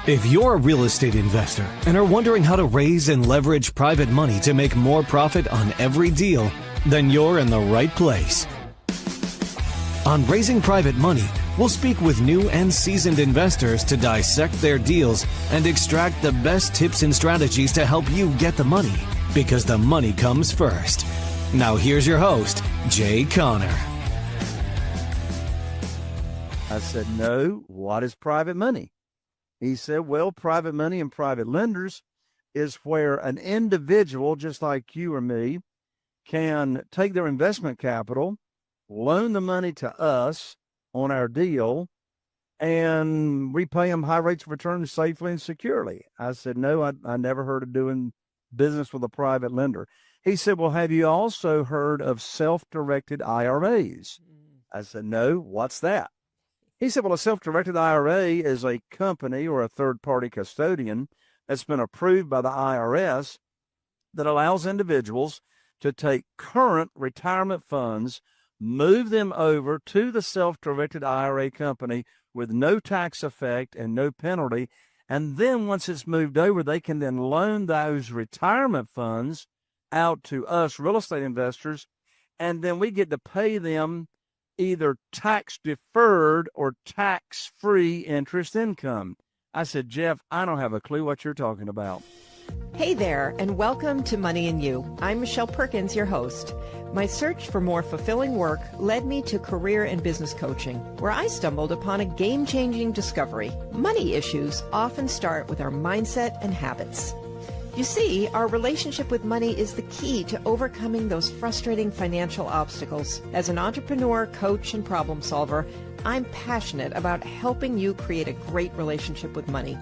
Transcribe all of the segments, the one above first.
If you're a real estate investor and are wondering how to raise and leverage private money to make more profit on every deal, then you're in the right place. On Raising Private Money, we'll speak with new and seasoned investors to dissect their deals and extract the best tips and strategies to help you get the money, because the money comes first. Now here's your host, Jay Conner. I said, no, what is private money? He said, well, private money and private lenders is where an individual, just like you or me, can take their investment capital, loan the money to us on our deal, and repay them high rates of return safely and securely. I said, no, I never heard of doing business with a private lender. He said, well, have you also heard of self-directed IRAs? I said, no, what's that? He said, well, a self-directed IRA is a company or a third-party custodian that's been approved by the IRS that allows individuals to take current retirement funds, move them over to the self-directed IRA company with no tax effect and no penalty. And then once it's moved over, they can then loan those retirement funds out to us real estate investors, and then we get to pay them either tax-deferred or tax-free interest income. I said, Jeff, I don't have a clue what you're talking about. Hey there, and welcome to Money and You. I'm Michelle Perkins, your host. My search for more fulfilling work led me to career and business coaching, where I stumbled upon a game-changing discovery. Money issues often start with our mindset and habits. You see, our relationship with money is the key to overcoming those frustrating financial obstacles. As an entrepreneur, coach, and problem solver, I'm passionate about helping you create a great relationship with money.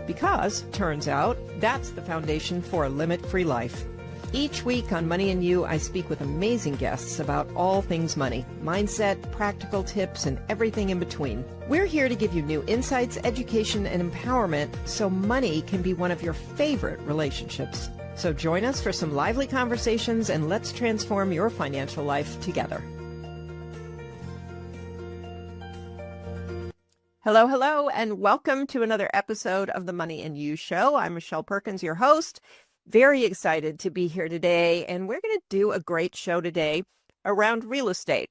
Because, turns out, that's the foundation for a limit-free life. Each week on Money and You, I speak with amazing guests about all things money, mindset, practical tips, and everything in between. We're here to give you new insights, education, and empowerment so money can be one of your favorite relationships. So join us for some lively conversations and let's transform your financial life together. Hello, hello, and welcome to another episode of the Money and You Show. I'm Michelle Perkins, your host. Very excited to be here today, and we're going to do a great show today around real estate.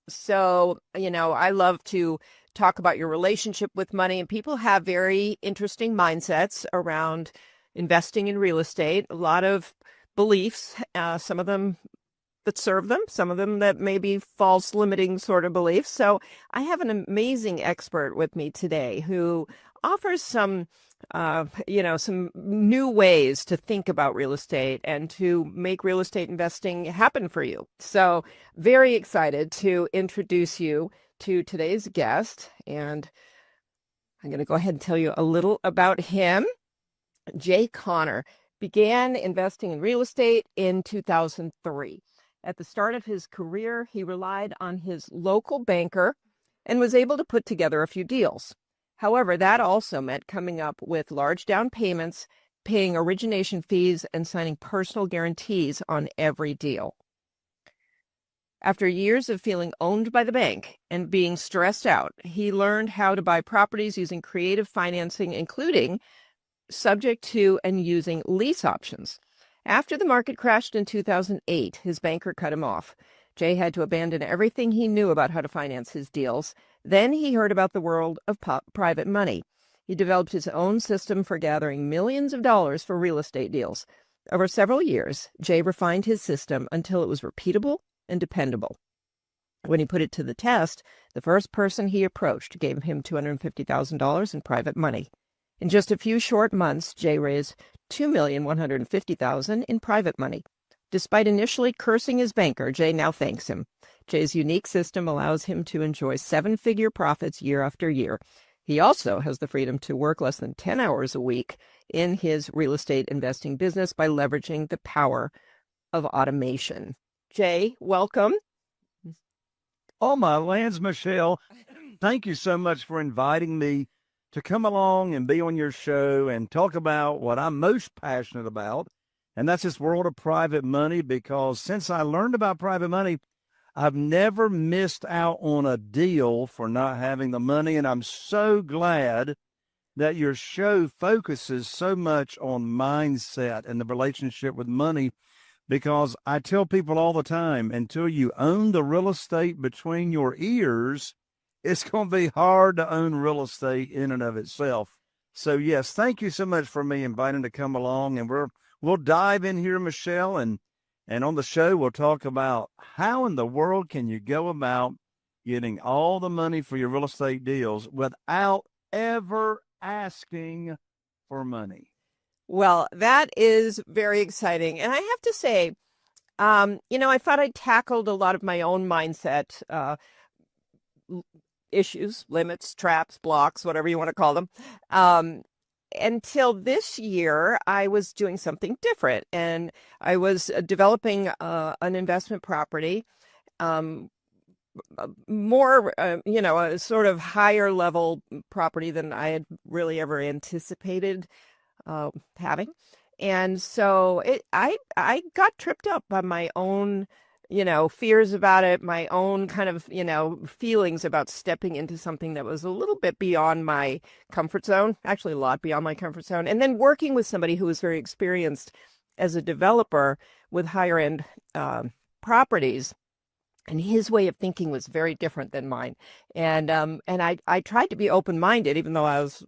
So, I love to talk about your relationship with money, and people have very interesting mindsets around investing in real estate. A lot of beliefs, some of them that serve them, some of them that may be false limiting sort of beliefs. So I have an amazing expert with me today who offers some new ways to think about real estate and to make real estate investing happen for you. So very excited to introduce you to today's guest. And I'm going to go ahead and tell you a little about him. Jay Conner began investing in real estate in 2003. At the start of his career, he relied on his local banker and was able to put together a few deals. However, that also meant coming up with large down payments, paying origination fees, and signing personal guarantees on every deal. After years of feeling owned by the bank and being stressed out, he learned how to buy properties using creative financing, including subject to and using lease options. After the market crashed in 2008, his banker cut him off. Jay had to abandon everything he knew about how to finance his deals. Then he heard about the world of private money. He developed his own system for gathering millions of dollars for real estate deals. Over several years, Jay refined his system until it was repeatable and dependable. When he put it to the test, the first person he approached gave him $250,000 in private money. In just a few short months, Jay raised $2,150,000 in private money. Despite initially cursing his banker, Jay now thanks him. Jay's unique system allows him to enjoy seven-figure profits year after year. He also has the freedom to work less than 10 hours a week in his real estate investing business by leveraging the power of automation. Jay, welcome. Oh, my lands, Michelle. Thank you so much for inviting me to come along and be on your show and talk about what I'm most passionate about. And that's this world of private money, because since I learned about private money, I've never missed out on a deal for not having the money. And I'm so glad that your show focuses so much on mindset and the relationship with money, because I tell people all the time, until you own the real estate between your ears, it's going to be hard to own real estate in and of itself. So yes, thank you so much for me inviting to come along, and we'll dive in here, Michelle, and on the show we'll talk about how in the world can you go about getting all the money for your real estate deals without ever asking for money. Well, that is very exciting. And I have to say, I thought I tackled a lot of my own mindset issues, limits, traps, blocks, whatever you want to call them. Until this year, I was doing something different, and I was developing an investment property, more, a sort of higher level property than I had really ever anticipated having. And so I got tripped up by my own, fears about it, my own kind of, feelings about stepping into something that was a little bit beyond my comfort zone, actually a lot beyond my comfort zone. And then working with somebody who was very experienced as a developer with higher end properties. And his way of thinking was very different than mine. And I tried to be open-minded, even though I was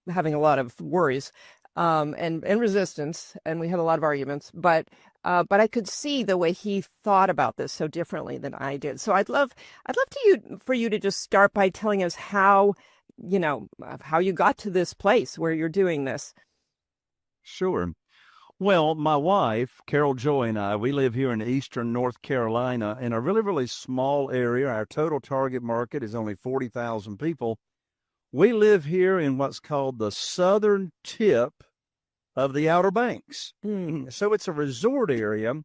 having a lot of worries and resistance, and we had a lot of arguments. But I could see the way he thought about this so differently than I did. So I'd love for you to just start by telling us how you got to this place where you're doing this. Sure. Well, my wife, Carol Joy, and I, we live here in eastern North Carolina in a really, really small area. Our total target market is only 40,000 people. We live here in what's called the southern tip of the Outer Banks. So it's a resort area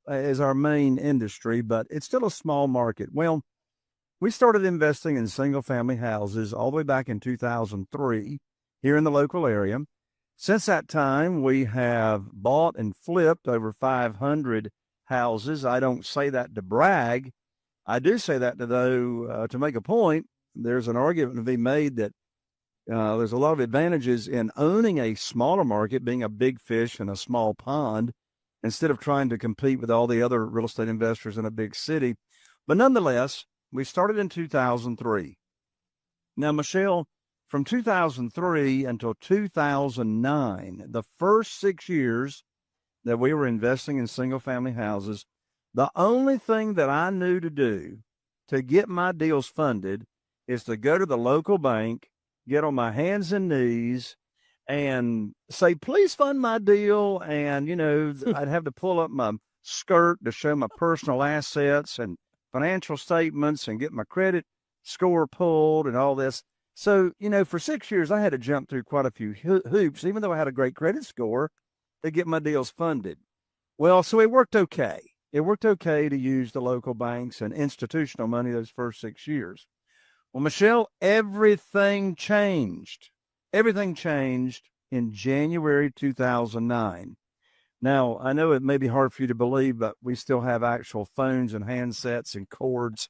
is our main industry, but it's still a small market. Well, we started investing in single-family houses all the way back in 2003 here in the local area. Since that time, we have bought and flipped over 500 houses. I don't say that to brag. I do say that to make a point. There's an argument to be made that there's a lot of advantages in owning a smaller market, being a big fish in a small pond, instead of trying to compete with all the other real estate investors in a big city. But nonetheless, we started in 2003. Now, Michelle, from 2003 until 2009, the first 6 years that we were investing in single-family houses, the only thing that I knew to do to get my deals funded is to go to the local bank, get on my hands and knees, and say, please fund my deal. And, I'd have to pull up my skirt to show my personal assets and financial statements and get my credit score pulled and all this. So, for 6 years, I had to jump through quite a few hoops, even though I had a great credit score, to get my deals funded. Well, so it worked okay. It worked okay to use the local banks and institutional money those first 6 years. Well, Michelle, everything changed. Everything changed in January 2009. Now, I know it may be hard for you to believe, but we still have actual phones and handsets and cords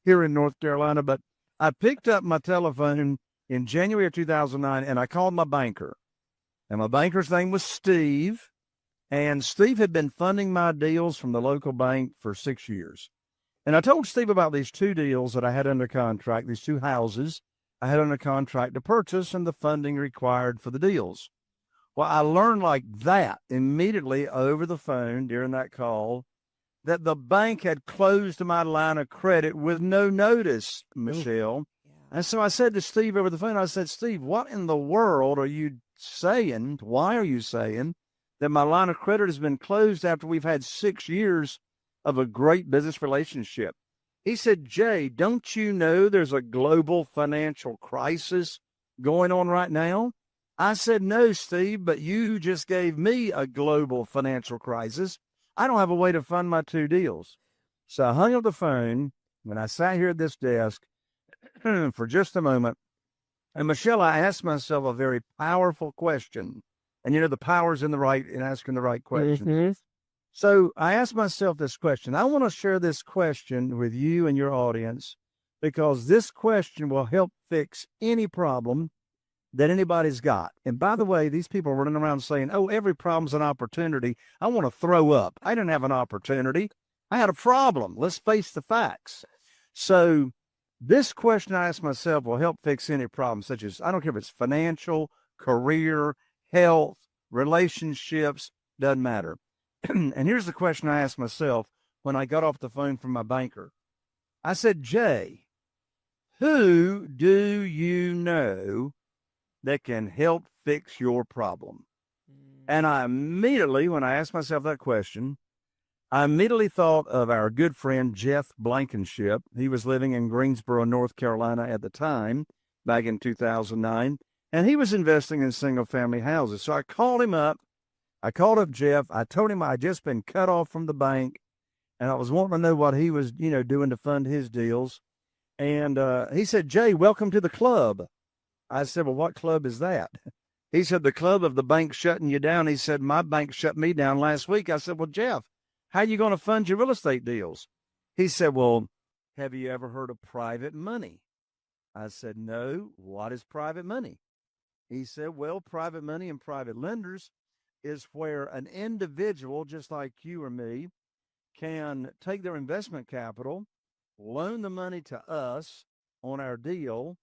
here in North Carolina, but I picked up my telephone in January of 2009, and I called my banker. And my banker's name was Steve. And Steve had been funding my deals from the local bank for 6 years. And I told Steve about these two deals that I had under contract, these two houses I had under contract to purchase and the funding required for the deals. Well, I learned like that immediately over the phone during that call that the bank had closed my line of credit with no notice, Michelle. Yeah. And so I said to Steve over the phone, I said, Steve, what in the world are you saying? Why are you saying that my line of credit has been closed after we've had 6 years of a great business relationship? He said, Jay, don't you know there's a global financial crisis going on right now? I said, no, Steve, but you just gave me a global financial crisis. I don't have a way to fund my two deals. So I hung up the phone when I sat here at this desk for just a moment. And Michelle, I asked myself a very powerful question. And the power's in asking the right question. Mm-hmm. So I asked myself this question. I want to share this question with you and your audience because this question will help fix any problem that anybody's got. And by the way, these people are running around saying, oh, every problem's an opportunity. I want to throw up. I didn't have an opportunity. I had a problem. Let's face the facts. So this question I ask myself will help fix any problem, such as, I don't care if it's financial, career, health, relationships, doesn't matter. And here's the question I asked myself when I got off the phone from my banker. I said, Jay, who do you know that can help fix your problem? And I immediately, when I asked myself that question, I immediately thought of our good friend, Jeff Blankenship. He was living in Greensboro, North Carolina at the time, back in 2009, and he was investing in single-family houses. So I called him up. I called up Jeff. I told him I had just been cut off from the bank, and I was wanting to know what he was, doing to fund his deals. And he said, Jay, welcome to the club. I said, well, what club is that? He said, the club of the bank shutting you down. He said, my bank shut me down last week. I said, well, Jeff, how are you going to fund your real estate deals? He said, well, have you ever heard of private money? I said, no. What is private money? He said, well, private money and private lenders is where an individual, just like you or me, can take their investment capital, loan the money to us on our deal,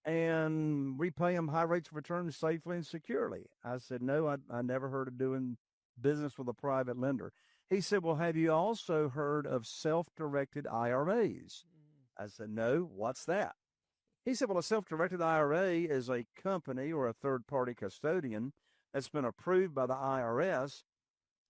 and repay them high rates of return safely and securely. I said, no, I never heard of doing business with a private lender. He said, well, have you also heard of self-directed IRAs? I said, no, what's that? He said, well, a self-directed IRA is a company or a third-party custodian that's been approved by the IRS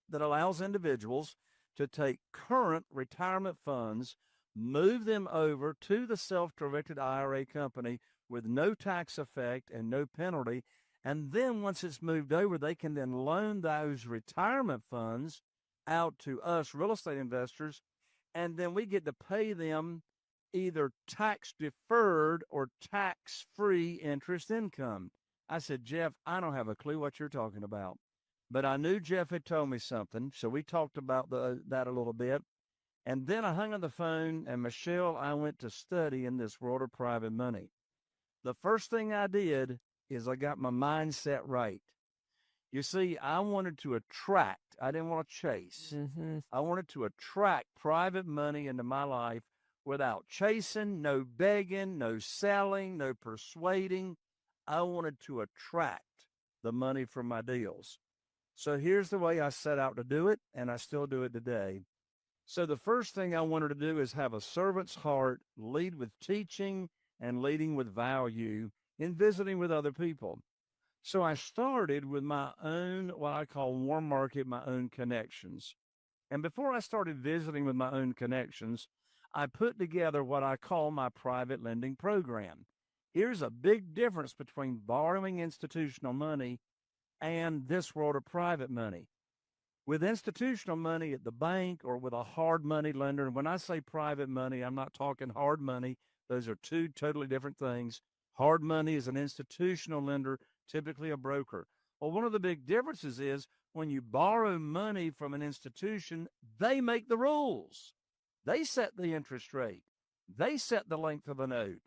that allows individuals to take current retirement funds, move them over to the self-directed IRA company with no tax effect and no penalty. And then once it's moved over, they can then loan those retirement funds out to us real estate investors, and then we get to pay them either tax deferred or tax free interest income. I said, Jeff, I don't have a clue what you're talking about, but I knew Jeff had told me something. So we talked about that a little bit. And then I hung on the phone, and Michelle, I went to study in this world of private money. The first thing I did is I got my mindset right. You see, I wanted to attract, I didn't want to chase. Mm-hmm. I wanted to attract private money into my life without chasing, no begging, no selling, no persuading. I wanted to attract the money from my deals. So here's the way I set out to do it, and I still do it today. So the first thing I wanted to do is have a servant's heart, lead with teaching and leading with value in visiting with other people. So I started with my own, what I call warm market, my own connections. And before I started visiting with my own connections, I put together what I call my private lending program. Here's a big difference between borrowing institutional money and this world of private money. With institutional money at the bank or with a hard money lender, and when I say private money, I'm not talking hard money. Those are two totally different things. Hard money is an institutional lender, typically a broker. Well, one of the big differences is when you borrow money from an institution, they make the rules. They set the interest rate. They set the length of a note.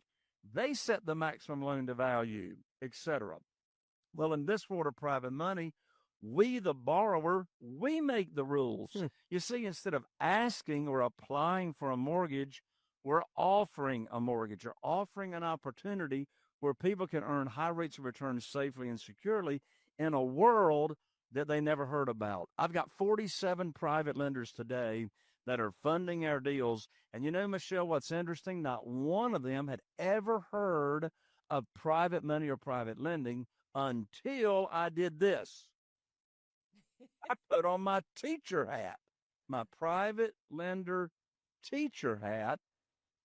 They set the maximum loan to value, etc. Well, in this world of private money, we, the borrower, we make the rules. You see, instead of asking or applying for a mortgage, we're offering a mortgage or offering an opportunity where people can earn high rates of return safely and securely in a world that they never heard about. I've got 47 private lenders today that are funding our deals. And you know, Michelle, what's interesting? Not one of them had ever heard of private money or private lending until I did this. I put on my teacher hat, my private lender teacher hat,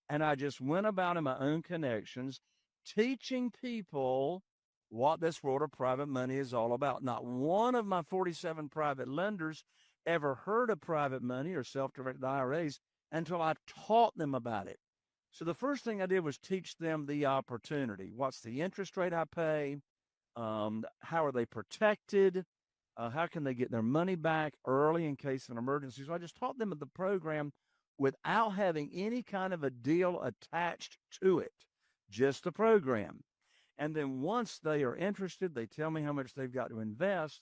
and I just went about in my own connections, teaching people what this world of private money is all about. Not one of my 47 private lenders ever heard of private money or self-directed IRAs until I taught them about it. So the first thing I did was teach them the opportunity. What's the interest rate I pay? How are they protected? How can they get their money back early in case of an emergency? So I just taught them the program without having any kind of a deal attached to it, just the program. And then once they are interested, they tell me how much they've got to invest.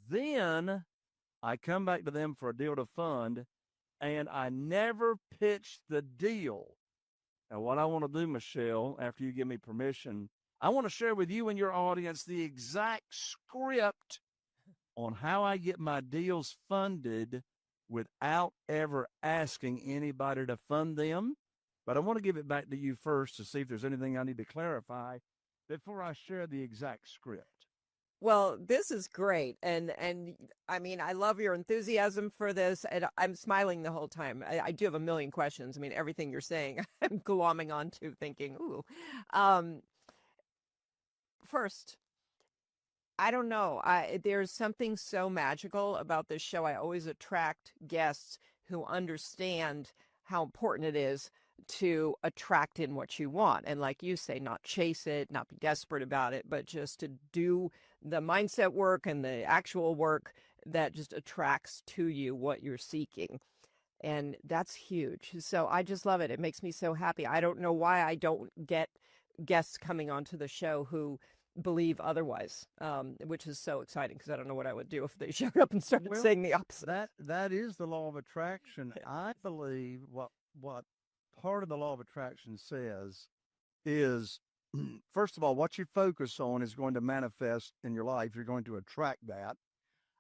Then I come back to them for a deal to fund, and I never pitch the deal. Now, what I want to do, Michelle, after you give me permission, I want to share with you and your audience the exact script on how I get my deals funded without ever asking anybody to fund them. But I want to give it back to you first to see if there's anything I need to clarify before I share the exact script. Well, this is great. And I mean, I love your enthusiasm for this, and I'm smiling the whole time. I do have a million questions. I mean, everything you're saying, I'm glomming onto thinking, ooh. First, I don't know. There's something so magical about this show. I always attract guests who understand how important it is to attract in what you want. And like you say, not chase it, not be desperate about it, but just to do the mindset work and the actual work that just attracts to you what you're seeking. And that's huge. So I just love it. It makes me so happy. I don't know why I don't get guests coming onto the show who believe otherwise, which is so exciting because I don't know what I would do if they showed up and started saying the opposite. That is the law of attraction. I believe what part of the law of attraction says is, first of all, what you focus on is going to manifest in your life. You're going to attract that.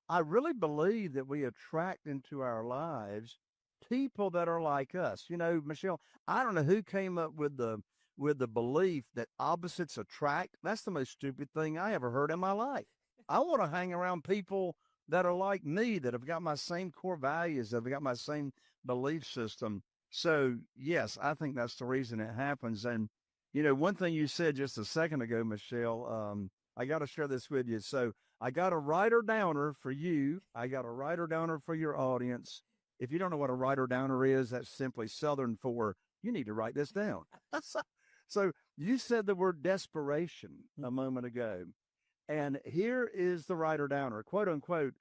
I really believe that we attract into our lives people that are like us. You know, Michelle, I don't know who came up with the belief that opposites attract. That's the most stupid thing I ever heard in my life. I want to hang around people that are like me, that have got my same core values, that have got my same belief system. So, yes, I think that's the reason it happens. And, you know, one thing you said just a second ago, Michelle, I got to share this with you. So I got a writer downer for you. I got a writer downer for your audience. If you don't know what a writer downer is, that's simply Southern for you need to write this down. So you said the word desperation a moment ago. And here is the writer downer, quote unquote,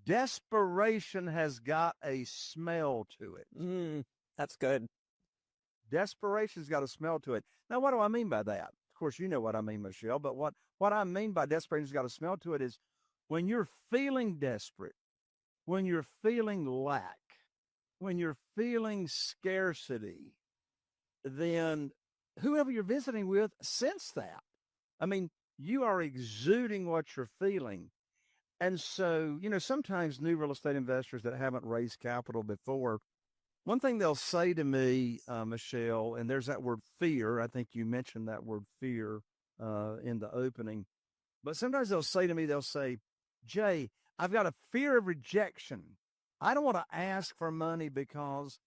desperation has got a smell to it. That's good. Desperation's got a smell to it. Now, what do I mean by that? Of course, you know what I mean, Michelle, but what I mean by desperation's got a smell to it is when you're feeling desperate, when you're feeling lack, when you're feeling scarcity, then whoever you're visiting with sense that. I mean, you are exuding what you're feeling. And so, you know, sometimes new real estate investors that haven't raised capital before, one thing they'll say to me, Michelle, and there's that word fear. I think you mentioned that word fear in the opening. But sometimes they'll say to me, they'll say, Jay, I've got a fear of rejection. I don't want to ask for money because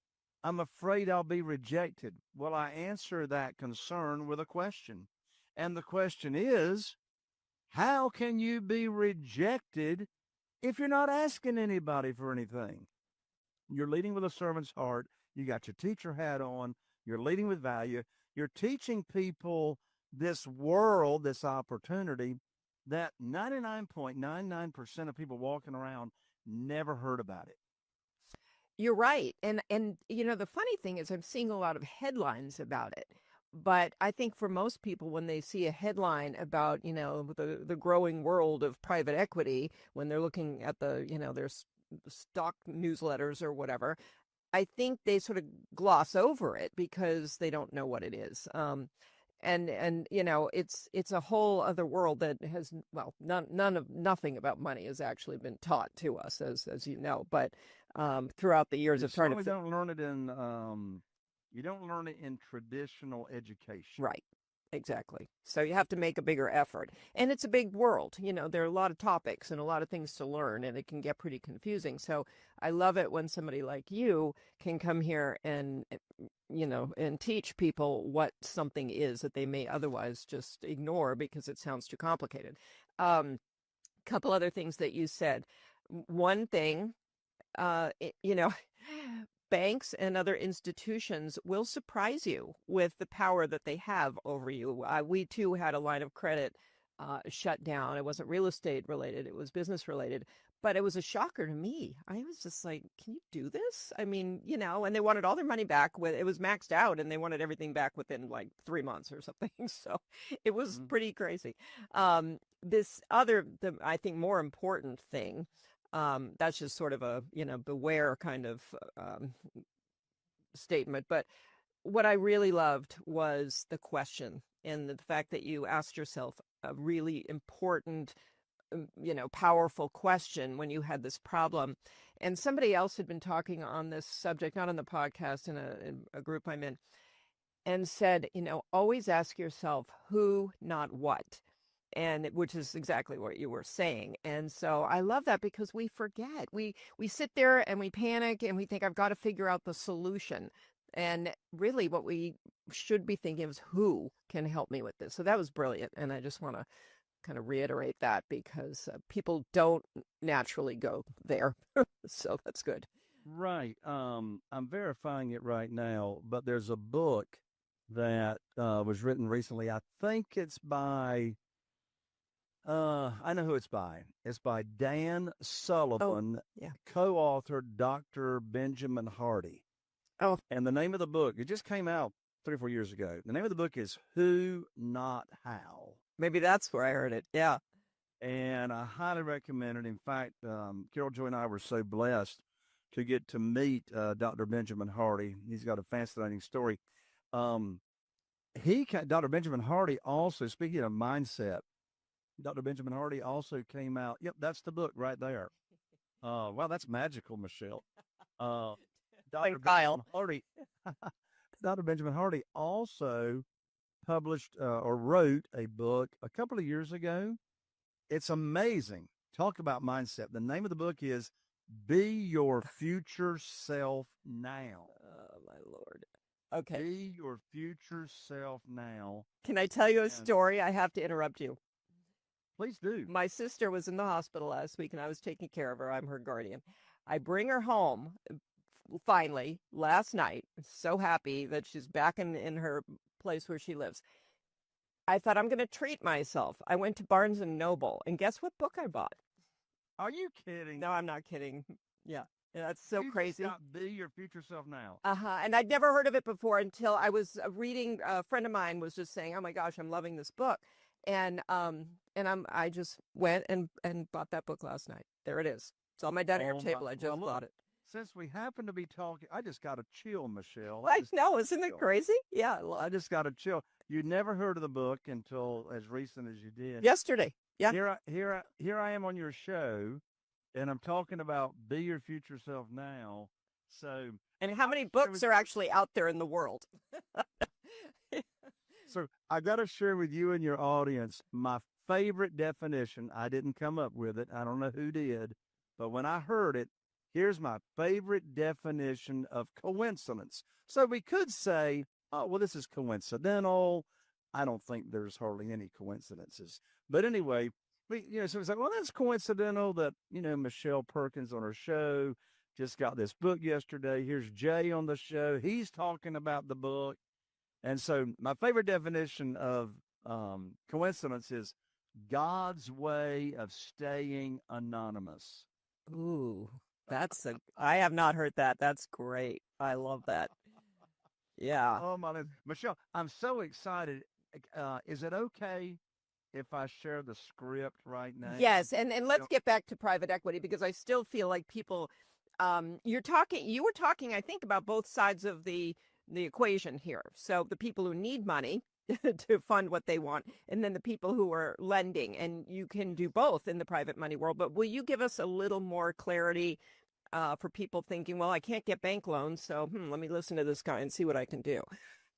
I'm afraid I'll be rejected. Well, I answer that concern with a question. And the question is, how can you be rejected if you're not asking anybody for anything? You're leading with a servant's heart. You got your teacher hat on. You're leading with value. You're teaching people this world, this opportunity that 99.99% of people walking around never heard about it. You're right. And you know, the funny thing is I'm seeing a lot of headlines about it. But I think for most people, when they see a headline about, you know, the growing world of private equity, when they're looking at the, you know, their stock newsletters or whatever, I think they sort of gloss over it because they don't know what it is. And you know, it's a whole other world that has, well, nothing about money has actually been taught to us, as you know. But throughout the years of trying to, don't learn it in you don't learn it in traditional education. right. Exactly. So you have to make a bigger effort. And it's a big world. You know, there are a lot of topics and a lot of things to learn, and it can get pretty confusing. So I love it when somebody like you can come here and, you know, and teach people what something is that they may otherwise just ignore because it sounds too complicated. Couple other things that you said. One thing, you know, banks and other institutions will surprise you with the power that they have over you. We too had a line of credit shut down. It wasn't real estate related, it was business related, but it was a shocker to me. I was just like, can you do this? I mean, and they wanted all their money back with it was maxed out and they wanted everything back within like 3 months or something. So it was pretty crazy. I think more important thing, that's just sort of a, beware kind of statement. But what I really loved was the question and the fact that you asked yourself a really important, powerful question when you had this problem. And somebody else had been talking on this subject, not on the podcast, in a group I'm in, and said, always ask yourself who, not what. And which is exactly what you were saying. And so I love that because we forget. We sit there and we panic and we think, I've got to figure out the solution. And really what we should be thinking is who can help me with this. So that was brilliant. And I just want to kind of reiterate that because people don't naturally go there. So that's good. Right. I'm verifying it right now, but there's a book that was written recently. I think it's by, I know who it's by. It's by Dan Sullivan, yeah. co-authored Dr. Benjamin Hardy. Oh, And the name of the book, it just came out 3 or 4 years ago. The name of the book is Who, Not How. maybe that's where I heard it. Yeah. And I highly recommend it. In fact, Carol Joy and I were so blessed to get to meet Dr. Benjamin Hardy. He's got a fascinating story. Dr. Benjamin Hardy also, speaking of mindset, Dr. Benjamin Hardy also came out. Yep, that's the book right there. Wow, that's magical, Michelle. Dr. Kyle. Benjamin Hardy, Dr. Benjamin Hardy also published or wrote a book a couple of years ago. It's amazing. Talk about mindset. The name of the book is Be Your Future Self Now. Oh, my Lord. Okay. Be Your Future Self Now. Can I tell you a story? I have to interrupt you. Please do. My sister was in the hospital last week and I was taking care of her. I'm her guardian. I bring her home finally last night. So happy that she's back in her place where she lives. I thought I'm going to treat myself. I went to Barnes and Noble and guess what book I bought? Are you kidding? No, I'm not kidding. Yeah. That's so You crazy. just got Be Your Future Self Now. And I'd never heard of it before until I was reading. A friend of mine was just saying, "Oh my gosh, I'm loving this book," and I just went and bought that book last night. There it is. It's on my dining table. I just bought it. Since we happen to be talking, I just got a chill, Michelle. I know, isn't it crazy? Yeah. I just got a chill. You never heard of the book until as recent as you did. Yesterday. Yeah. Here I am on your show, and I'm talking about Be Your Future Self Now. So, and how many books are actually out there in the world? So I got to share with you and your audience my favorite definition. I didn't come up with it. I don't know who did, but when I heard it, here's my favorite definition of coincidence. So we could say, oh, well, this is coincidental. I don't think there's hardly any coincidences. But anyway, so it's like, well, that's coincidental that, Michelle Perkins on her show just got this book yesterday. Here's Jay on the show. He's talking about the book. And so my favorite definition of coincidence is God's way of staying anonymous. Ooh, I have not heard that. That's great. I love that. Yeah. Oh, my name, Michelle, I'm so excited. Is it okay if I share the script right now? Yes. And let's get back to private equity because I still feel like people, you were talking, I think, about both sides of the equation here. So the people who need money to fund what they want, and then the people who are lending, and you can do both in the private money world. But will you give us a little more clarity for people thinking, well, I can't get bank loans, so let me listen to this guy and see what I can do?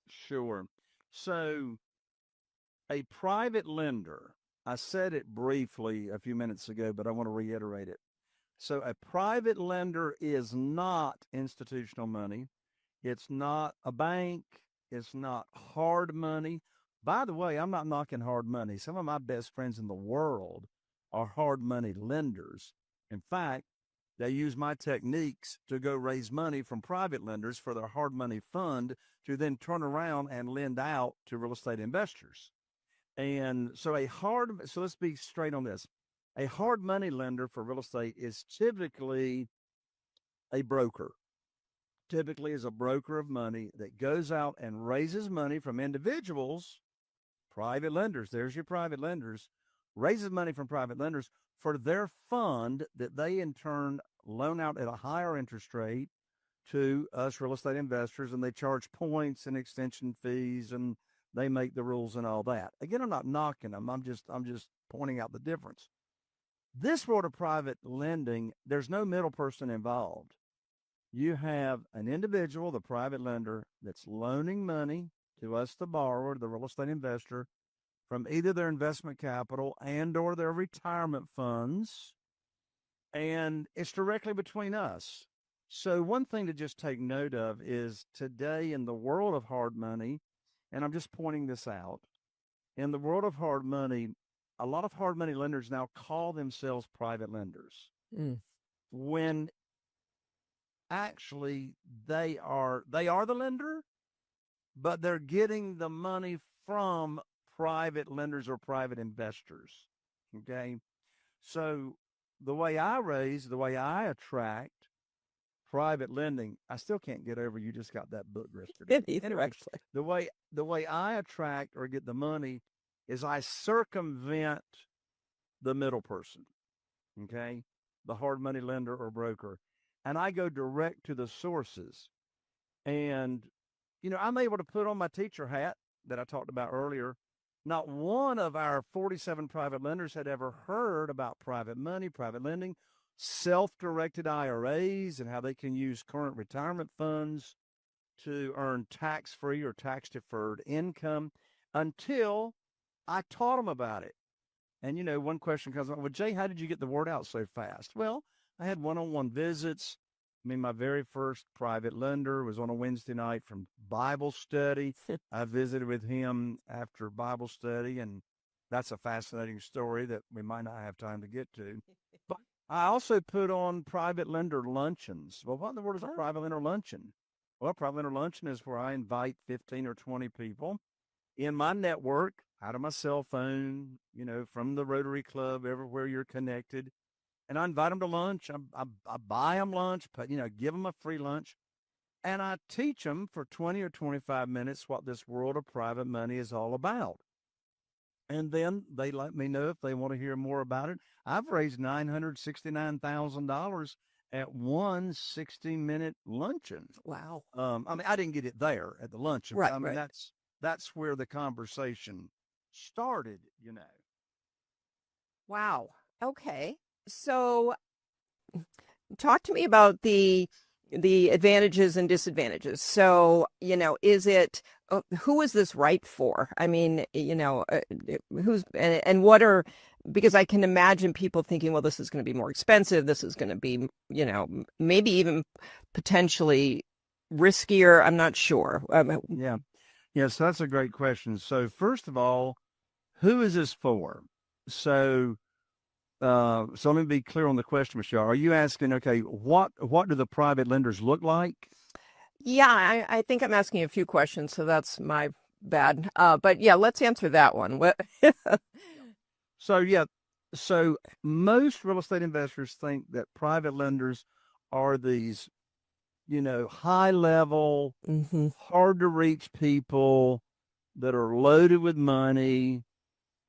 Sure. So a private lender, I said it briefly a few minutes ago, but I want to reiterate it. So a private lender is not institutional money. It's not a bank. It's not hard money. By the way, I'm not knocking hard money. Some of my best friends in the world are hard money lenders. In fact, they use my techniques to go raise money from private lenders for their hard money fund to then turn around and lend out to real estate investors. And so so let's be straight on this. A hard money lender for real estate is typically a broker, typically is a broker of money that goes out and raises money from individuals, private lenders. There's your private lenders, raises money from private lenders for their fund that they in turn loan out at a higher interest rate to us real estate investors, and they charge points and extension fees, and they make the rules and all that. Again, I'm not knocking them. I'm just pointing out the difference. This world of private lending, there's no middle person involved. You have an individual, the private lender, that's loaning money to us, the borrower, the real estate investor, from either their investment capital and or their retirement funds, and it's directly between us. So one thing to just take note of is today in the world of hard money, and I'm just pointing this out, in the world of hard money, a lot of hard money lenders now call themselves private lenders, when actually they are the lender, but they're getting the money from private lenders or private investors. Okay. So the way I attract private lending, I still can't get over you just got that book yesterday. Anyway, the way I attract or get the money is I circumvent the middle person, okay, the hard money lender or broker, and I go direct to the sources. And, I'm able to put on my teacher hat that I talked about earlier. Not one of our 47 private lenders had ever heard about private money, private lending, self-directed IRAs, and how they can use current retirement funds to earn tax-free or tax-deferred income until I taught them about it. And, one question comes up, well, Jay, how did you get the word out so fast? Well, I had one-on-one visits. My very first private lender was on a Wednesday night from Bible study. I visited with him after Bible study, and that's a fascinating story that we might not have time to get to. But I also put on private lender luncheons. Well, what in the world is a private lender luncheon? Well, private lender luncheon is where I invite 15 or 20 people in my network, out of my cell phone, from the Rotary Club, everywhere you're connected. And I invite them to lunch. I buy them lunch, but, give them a free lunch. And I teach them for 20 or 25 minutes what this world of private money is all about. And then they let me know if they want to hear more about it. I've raised $969,000 at one 60-minute luncheon. Wow. I didn't get it there at the luncheon. Right, right. Right. That's where the conversation started, Wow. Okay. So talk to me about the advantages and disadvantages. So, is it, who is this right for? Who's, and what are, because I can imagine people thinking, well, this is going to be more expensive. This is going to be, maybe even potentially riskier. I'm not sure. Yeah. So that's a great question. So first of all, who is this for? So let me be clear on the question, Michelle. Are you asking, okay, what do the private lenders look like? Yeah, I think I'm asking a few questions, so that's my bad. But yeah, let's answer that one. So most real estate investors think that private lenders are these, high level, hard to reach people that are loaded with money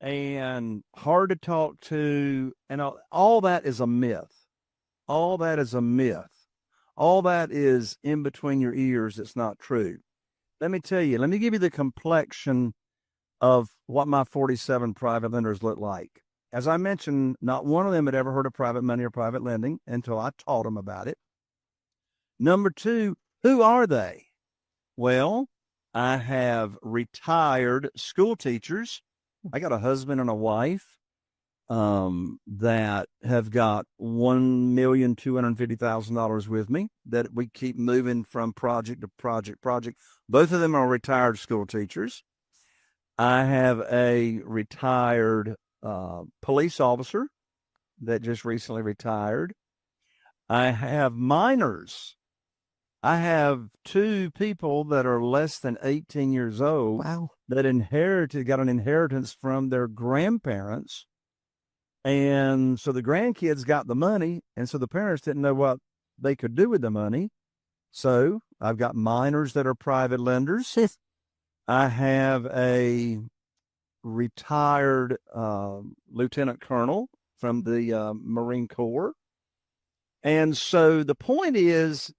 and hard to talk to, and all that is a myth. All that is a myth. All that is in between your ears. It's not true. Let me give you the complexion of what my 47 private lenders look like. As I mentioned, not one of them had ever heard of private money or private lending until I taught them about it. Number two, who are they? Well, I have retired school teachers. I got a husband and a wife that have got $1,250,000 with me that we keep moving from project to project. Both of them are retired school teachers. I have a retired police officer that just recently retired. I have minors I have two people that are less than 18 years old Wow. that got an inheritance from their grandparents. And so the grandkids got the money, and so the parents didn't know what they could do with the money. So I've got minors that are private lenders. I have a retired lieutenant colonel from the Marine Corps. And so the point is,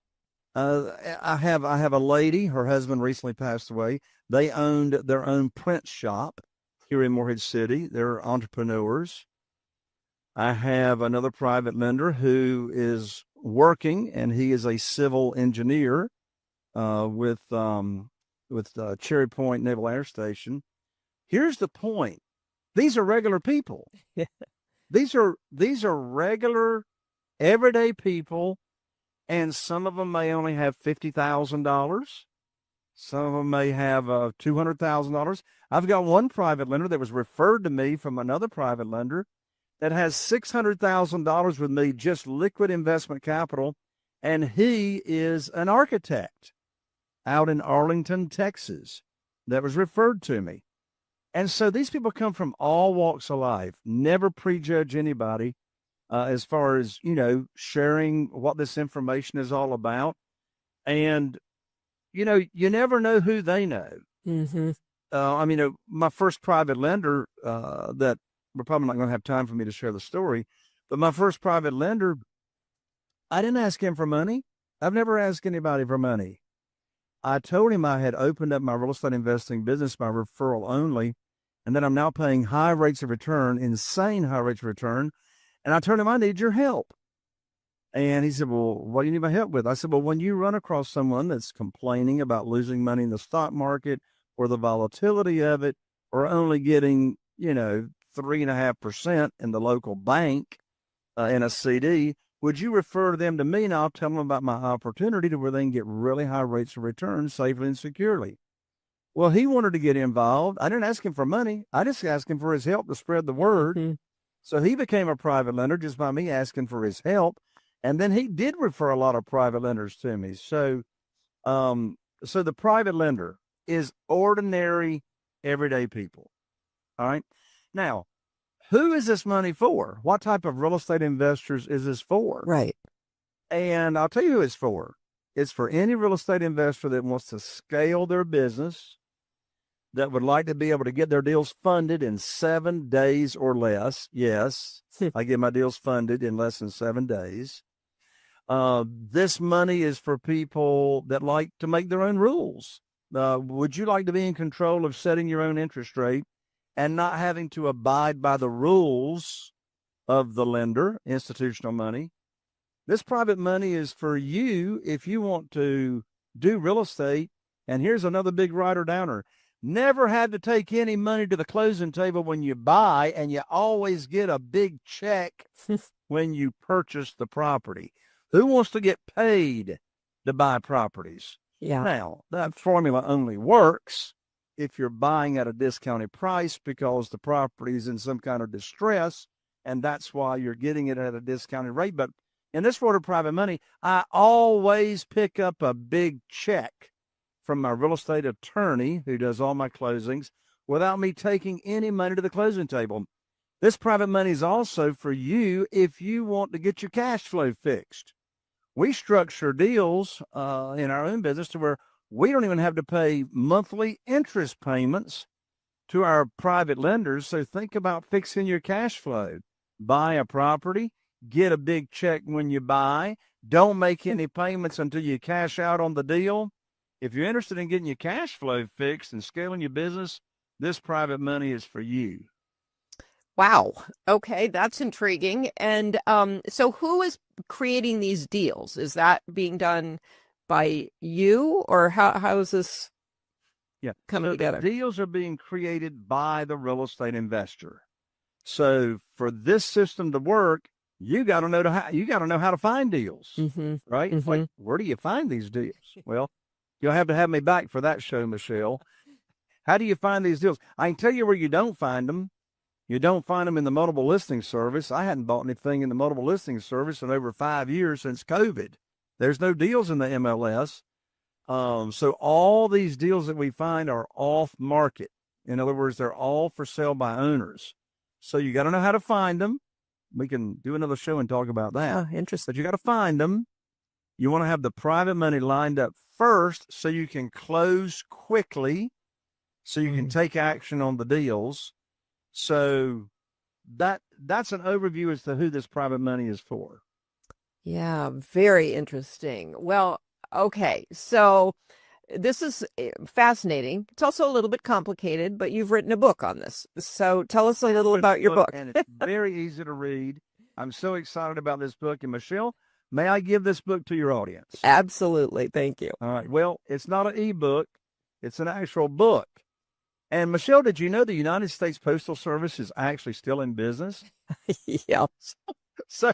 I have a lady, her husband recently passed away. They owned their own print shop here in Morehead City. They're entrepreneurs. I have another private lender who is working, and he is a civil engineer with Cherry Point Naval Air Station. Here's the point: these are regular people. These are regular, everyday people, and some of them may only have $50,000. Some of them may have $200,000. I've got one private lender that was referred to me from another private lender that has $600,000 with me, just liquid investment capital, and he is an architect out in Arlington, Texas, that was referred to me. And so these people come from all walks of life. Never prejudge anybody as far as, sharing what this information is all about. And, you never know who they know. Mm-hmm. My first private lender that we're probably not going to have time for me to share the story, but my first private lender, I didn't ask him for money. I've never asked anybody for money. I told him I had opened up my real estate investing business by referral only, and that I'm now paying high rates of return, insane high rates of return. And I told him, I need your help. And he said, well, what do you need my help with? I said, well, when you run across someone that's complaining about losing money in the stock market or the volatility of it, or only getting, 3.5% in the local bank in a CD, would you refer them to me, and I'll tell them about my opportunity to where they can get really high rates of return safely and securely? Well, he wanted to get involved. I didn't ask him for money. I just asked him for his help to spread the word. Mm-hmm. So he became a private lender just by me asking for his help. And then he did refer a lot of private lenders to me. So, so the private lender is ordinary, everyday people. All right. Now, who is this money for? What type of real estate investors is this for? Right. And I'll tell you who it's for. It's for any real estate investor that wants to scale their business, that would like to be able to get their deals funded in 7 days or less. Yes, I get my deals funded in less than 7 days. This money is for people that like to make their own rules. Would you like to be in control of setting your own interest rate and not having to abide by the rules of the lender, institutional money? This private money is for you if you want to do real estate. And here's another big writer downer. Never had to take any money to the closing table when you buy, and you always get a big check when you purchase the property. Who wants to get paid to buy properties? Yeah. Now, that formula only works if you're buying at a discounted price because the property is in some kind of distress, and that's why you're getting it at a discounted rate. But in this world of private money, I always pick up a big check from my real estate attorney who does all my closings without me taking any money to the closing table. This private money is also for you if you want to get your cash flow fixed. We structure deals in our own business to where we don't even have to pay monthly interest payments to our private lenders. So think about fixing your cash flow. Buy a property, get a big check when you buy. Don't make any payments until you cash out on the deal. If you're interested in getting your cash flow fixed and scaling your business, this private money is for you. Wow. Okay, that's intriguing. And so who is creating these deals? Is that being done by you, or how is this coming together? Deals are being created by the real estate investor. So for this system to work, you got to know how to find deals, right? Mm-hmm. Like, where do you find these deals? Well, you'll have to have me back for that show, Michelle. How do you find these deals? I can tell you where you don't find them. You don't find them in the multiple listing service. I hadn't bought anything in the multiple listing service in over 5 years since COVID. There's no deals in the MLS. So all these deals that we find are off market. In other words, they're all for sale by owners. So you got to know how to find them. We can do another show and talk about that. Oh, interesting. But you got to find them. You want to have the private money lined up first so you can close quickly, so you can take action on the deals. So that's an overview as to who this private money is for. Yeah, very interesting. Well, okay. So this is fascinating. It's also a little bit complicated, but you've written a book on this. So tell us a little about your book. And it's very easy to read. I'm so excited about this book. And Michelle, may I give this book to your audience? Absolutely. Thank you. All right. Well, it's not an ebook. It's an actual book. And Michelle, did you know the United States Postal Service is actually still in business? Yeah. So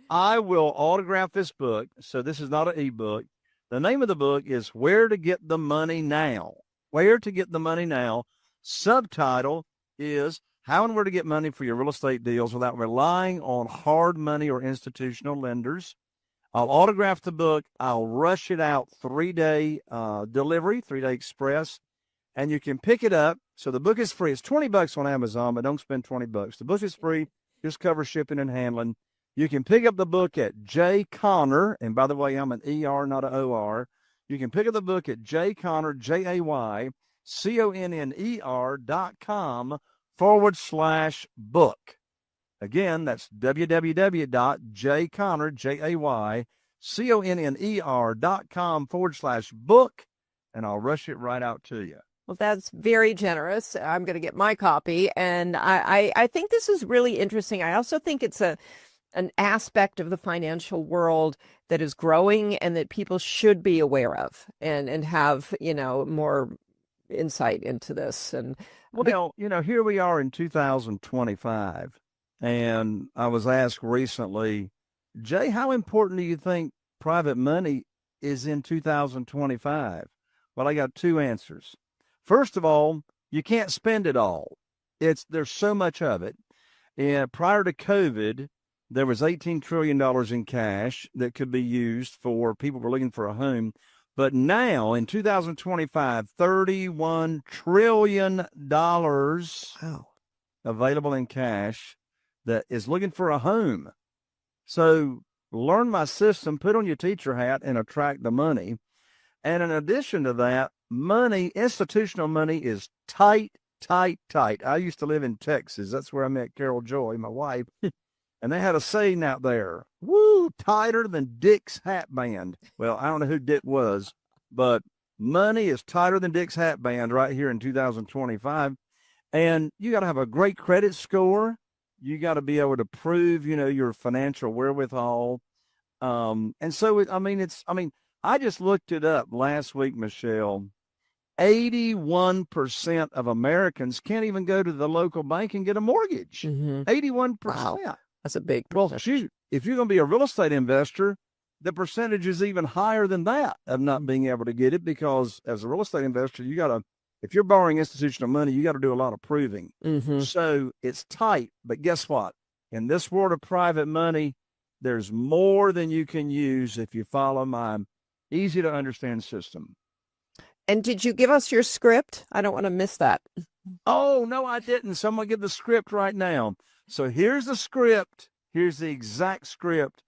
I will autograph this book. So this is not an ebook. The name of the book is Where to Get the Money Now. Where to Get the Money Now. Subtitle is How and Where to Get Money for Your Real Estate Deals Without Relying on Hard Money or Institutional Lenders. I'll autograph the book. I'll rush it out 3-day delivery, 3-day express, and you can pick it up. So the book is free. It's $20 on Amazon, but don't spend $20. The book is free. Just cover shipping and handling. You can pick up the book at Jay Conner, and by the way, I'm an ER, not an OR. You can pick up the book at Jay Conner, JayConner.com/book. Again, that's www.jayconner.com/book, and I'll rush it right out to you. Well, that's very generous. I'm going to get my copy. And I think this is really interesting. I also think it's an aspect of the financial world that is growing and that people should be aware of and have, more insight into this. And well, here we are in 2025. And I was asked recently, Jay, how important do you think private money is in 2025? Well, I got two answers. First of all, you can't spend it all. There's so much of it. And prior to COVID, there was $18 trillion in cash that could be used for people who were looking for a home. But now in 2025, $31 trillion available in cash that is looking for a home. So learn my system, put on your teacher hat, and attract the money. And in addition to that, institutional money is tight. I used to live in Texas. That's where I met Carol Joy, my wife. And they had a saying out there, woo, tighter than Dick's hat band. Well, I don't know who Dick was, but money is tighter than Dick's hat band right here in 2025. And you got to have a great credit score. You got to be able to prove, your financial wherewithal. And so, I just looked it up last week, Michelle. 81% of Americans can't even go to the local bank and get a mortgage. 81%. Wow. That's a big Well, if you're going to be a real estate investor, the percentage is even higher than that of not being able to get it, because as a real estate investor, if you're borrowing institutional money, you got to do a lot of proving. So it's tight. But guess what? In this world of private money, there's more than you can use if you follow my easy to understand system. And did you give us your script? I don't want to miss that. Oh, no, I didn't. So I'm going to give the script right now. So here's the script. Here's the exact script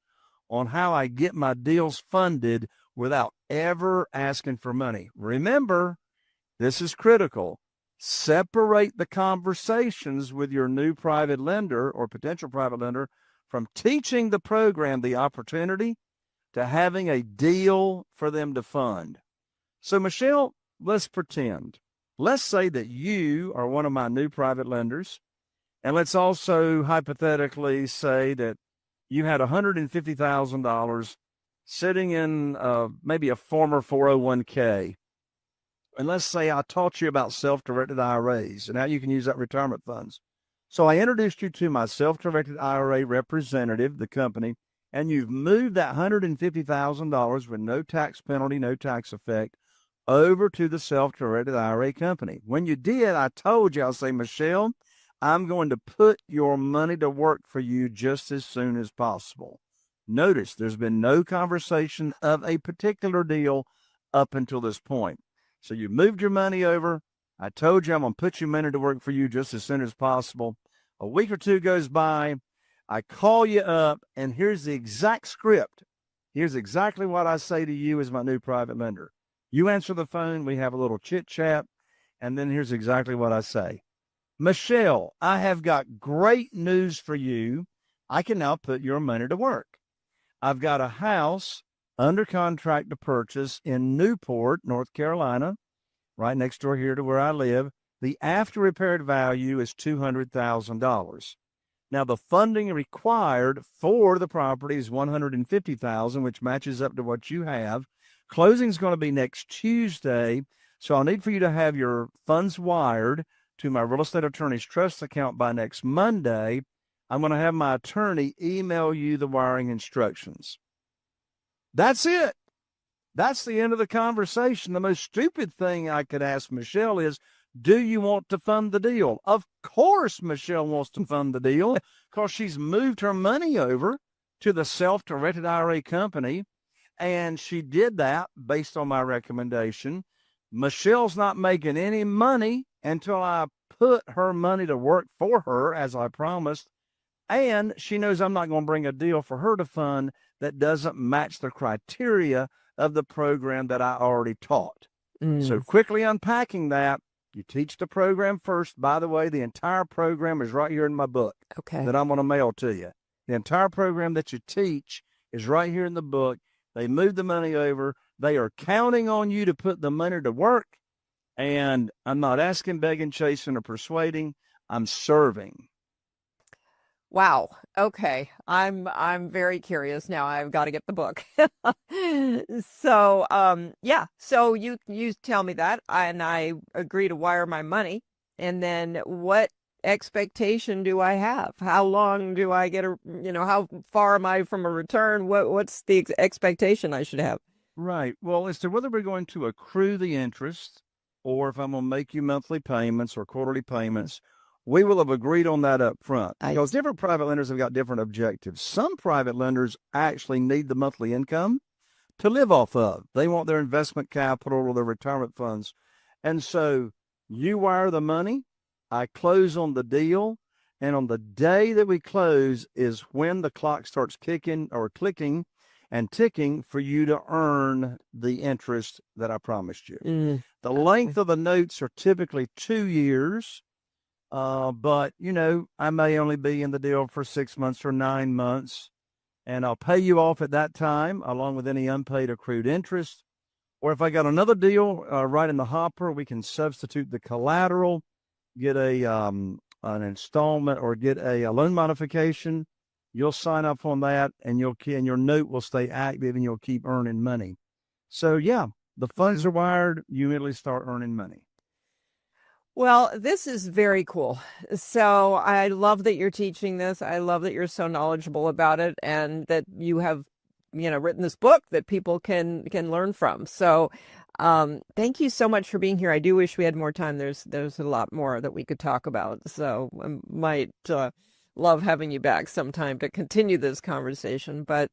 on how I get my deals funded without ever asking for money. Remember, this is critical. Separate the conversations with your new private lender or potential private lender from teaching the program the opportunity to having a deal for them to fund. So, Michelle, let's pretend. Let's say that you are one of my new private lenders. And let's also hypothetically say that you had $150,000 sitting in maybe a former 401k. And let's say I taught you about self-directed IRAs and how you can use that retirement funds. So I introduced you to my self-directed IRA representative, the company, and you've moved that $150,000 with no tax penalty, no tax effect, over to the self-directed IRA company. When you did, I told you, I'll say, Michelle, I'm going to put your money to work for you just as soon as possible. Notice there's been no conversation of a particular deal up until this point. So you moved your money over. I told you I'm going to put your money to work for you just as soon as possible. A week or two goes by. I call you up, and here's the exact script. Here's exactly what I say to you as my new private lender. You answer the phone. We have a little chit chat. And then here's exactly what I say. Michelle, I have got great news for you. I can now put your money to work. I've got a house under contract to purchase in Newport, North Carolina, right next door here to where I live. The after repaired value is $200,000. Now, the funding required for the property is $150,000, which matches up to what you have. Closing is going to be next Tuesday, so I'll need for you to have your funds wired to my real estate attorney's trust account by next Monday. I'm going to have my attorney email you the wiring instructions. That's it. That's the end of the conversation. The most stupid thing I could ask Michelle is, do you want to fund the deal? Of course Michelle wants to fund the deal because she's moved her money over to the self-directed IRA company, and she did that based on my recommendation. Michelle's not making any money until I put her money to work for her, as I promised. And she knows I'm not going to bring a deal for her to fund that doesn't match the criteria of the program that I already taught. So quickly unpacking that, you teach the program first. By the way, the entire program is right here in my book that I'm going to mail to you. The entire program that you teach is right here in the book. They move the money over. They are counting on you to put the money to work. And I'm not asking, begging, chasing, or persuading. I'm serving. Wow. Okay. I'm very curious now. I've got to get the book. So, yeah. So you tell me that, and I agree to wire my money. And then what expectation do I have? How long do I get how far am I from a return? What's the expectation I should have? Right. Well, as to whether we're going to accrue the interest or if I'm going to make you monthly payments or quarterly payments, we will have agreed on that up front because different private lenders have got different objectives. Some private lenders actually need the monthly income to live off of. They want their investment capital or their retirement funds. And so you wire the money, I close on the deal, and on the day that we close is when the clock starts kicking or clicking and ticking for you to earn the interest that I promised you. The length of the notes are typically 2 years. But, I may only be in the deal for 6 months or 9 months, and I'll pay you off at that time, along with any unpaid accrued interest. Or if I got another deal right in the hopper, we can substitute the collateral, get an installment, or get a loan modification. You'll sign up on that, and your note will stay active, and you'll keep earning money. So, yeah, the funds are wired. You immediately start earning money. Well, this is very cool. So I love that you're teaching this. I love that you're so knowledgeable about it and that you have, written this book that people can learn from. So thank you so much for being here. I do wish we had more time. There's a lot more that we could talk about. So I might love having you back sometime to continue this conversation. But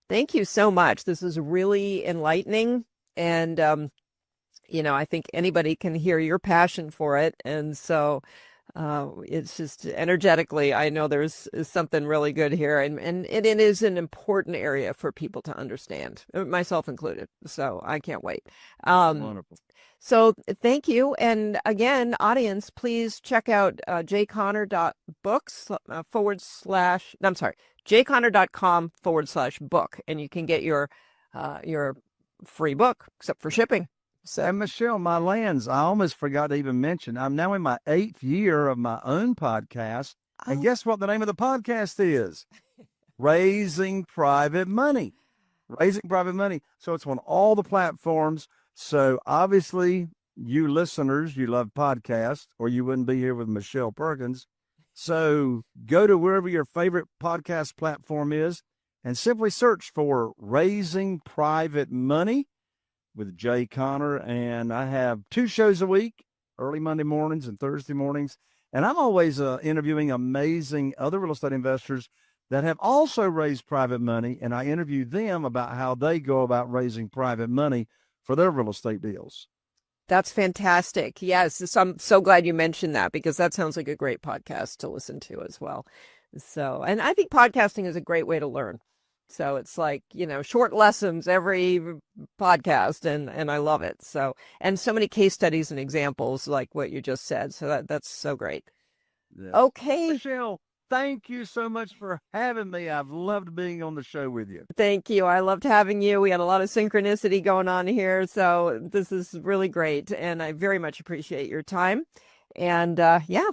thank you so much. This is really enlightening. And I think anybody can hear your passion for it. And so it's just energetically, I know there's something really good here. And it is an important area for people to understand, myself included. So I can't wait. Wonderful. So thank you. And again, audience, please check out jconnor.com/book. And you can get your free book, except for shipping. So, and Michelle, my lands, I almost forgot to even mention, I'm now in my 8th year of my own podcast. And guess what the name of the podcast is? Raising Private Money. Raising Private Money. So it's on all the platforms. So obviously, you listeners, you love podcasts, or you wouldn't be here with Michelle Perkins. So go to wherever your favorite podcast platform is and simply search for Raising Private Money with Jay Conner. And I have 2 shows a week, early Monday mornings and Thursday mornings. And I'm always interviewing amazing other real estate investors that have also raised private money, and I interview them about how they go about raising private money for their real estate deals. That's fantastic. Yes, I'm so glad you mentioned that, because that sounds like a great podcast to listen to as well. So, and I think podcasting is a great way to learn. So it's like, short lessons every podcast, and I love it. So, and so many case studies and examples like what you just said. So that's so great. Yeah. Okay. Michelle, thank you so much for having me. I've loved being on the show with you. Thank you. I loved having you. We had a lot of synchronicity going on here. So this is really great. And I very much appreciate your time. And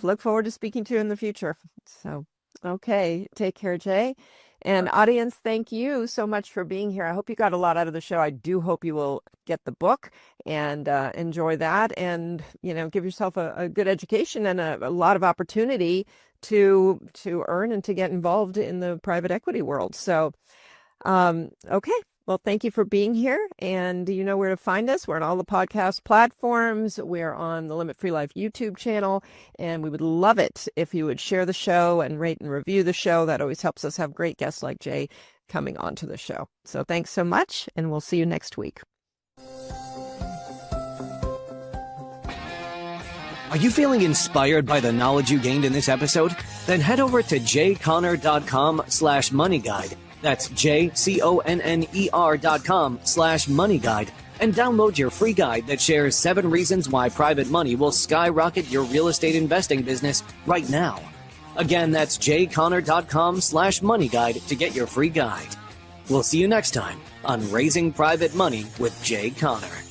look forward to speaking to you in the future. So, okay. Take care, Jay. And audience, thank you so much for being here. I hope you got a lot out of the show. I do hope you will get the book and enjoy that, and give yourself a good education and a lot of opportunity to earn and to get involved in the private equity world. So, okay. Well, thank you for being here, and you know where to find us. We're on all the podcast platforms. We're on the Limit Free Life YouTube channel, and we would love it if you would share the show and rate and review the show. That always helps us have great guests like Jay coming onto the show. So thanks so much, and we'll see you next week. Are you feeling inspired by the knowledge you gained in this episode? Then head over to jayconner.com/moneyguide. That's jayconner.com/moneyguide, and download your free guide that shares 7 reasons why private money will skyrocket your real estate investing business right now. Again, that's jayconner.com/moneyguide to get your free guide. We'll see you next time on Raising Private Money with Jay Conner.